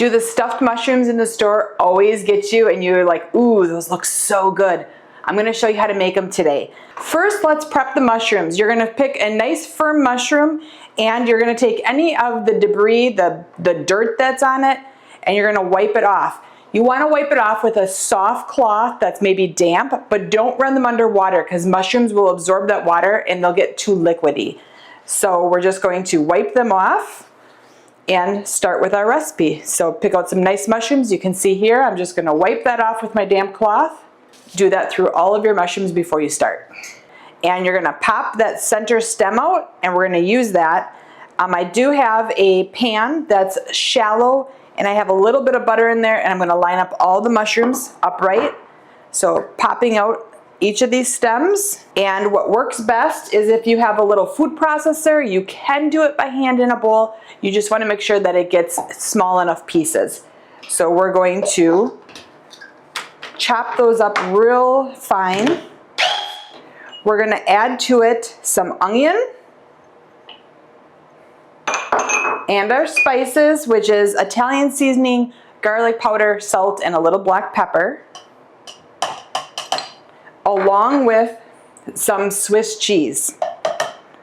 Do the stuffed mushrooms in the store always get you and you're like, ooh, those look so good? I'm gonna show you how to make them today. First, let's prep the mushrooms. You're gonna pick a nice firm mushroom and you're gonna take any of the debris, the dirt that's on it, and you're gonna wipe it off. You wanna wipe it off with a soft cloth that's maybe damp, but don't run them under water because mushrooms will absorb that water and they'll get too liquidy. So we're just going to wipe them off and start with our recipe. So pick out some nice mushrooms. You can see here, I'm just gonna wipe that off with my damp cloth. Do that through all of your mushrooms before you start. And you're gonna pop that center stem out and we're gonna use that. I do have a pan that's shallow and I have a little bit of butter in there and I'm gonna line up all the mushrooms upright. So popping out each of these stems, and what works best is if you have a little food processor, you can do it by hand in a bowl. You just want to make sure that it gets small enough pieces. So we're going to chop those up real fine. We're going to add to it some onion and our spices, which is Italian seasoning, garlic powder, salt, and a little black pepper, along with some Swiss cheese.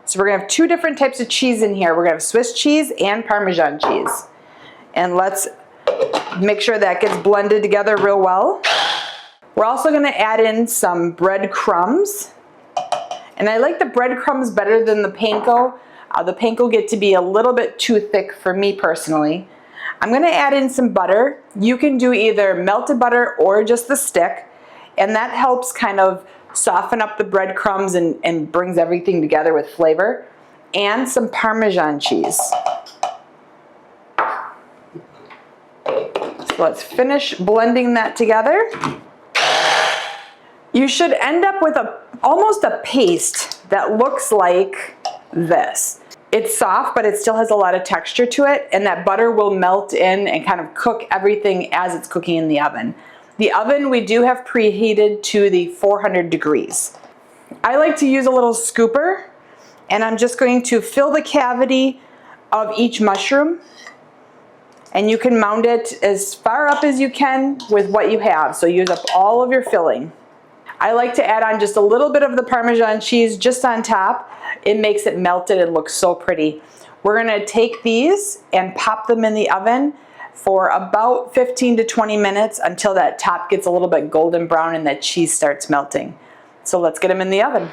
So we're gonna have two different types of cheese in here. We're gonna have Swiss cheese and Parmesan cheese. And let's make sure that gets blended together real well. We're also gonna add in some breadcrumbs. And I like the breadcrumbs better than the panko. The panko get to be a little bit too thick for me personally. I'm gonna add in some butter. You can do either melted butter or just the stick. And that helps kind of soften up the breadcrumbs and brings everything together with flavor. And some Parmesan cheese. So let's finish blending that together. You should end up with almost a paste that looks like this. It's soft, but it still has a lot of texture to it, and that butter will melt in and kind of cook everything as it's cooking in the oven. The oven we do have preheated to the 400 degrees. I like to use a little scooper, and I'm just going to fill the cavity of each mushroom, and you can mount it as far up as you can with what you have, so use up all of your filling. I like to add on just a little bit of the Parmesan cheese just on top. It makes it melted and look so pretty. We're gonna take these and pop them in the oven for about 15 to 20 minutes until that top gets a little bit golden brown and that cheese starts melting. So let's get them in the oven.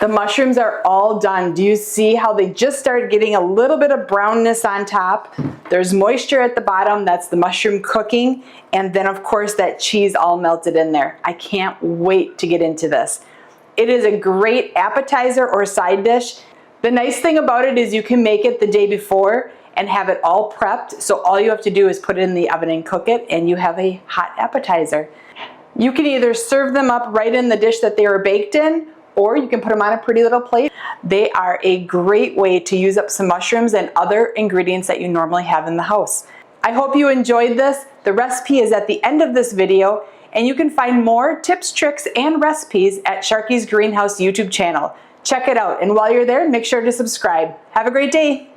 The mushrooms are all done. Do you see how they just start getting a little bit of brownness on top? There's moisture at the bottom, that's the mushroom cooking, and then of course that cheese all melted in there. I can't wait to get into this. It is a great appetizer or side dish. The nice thing about it is you can make it the day before and have it all prepped, so all you have to do is put it in the oven and cook it and you have a hot appetizer. You can either serve them up right in the dish that they were baked in, or you can put them on a pretty little plate. They are a great way to use up some mushrooms and other ingredients that you normally have in the house. I hope you enjoyed this. The recipe is at the end of this video, and you can find more tips, tricks, and recipes at Sharky's Greenhouse YouTube channel. Check it out, and while you're there, make sure to subscribe. Have a great day.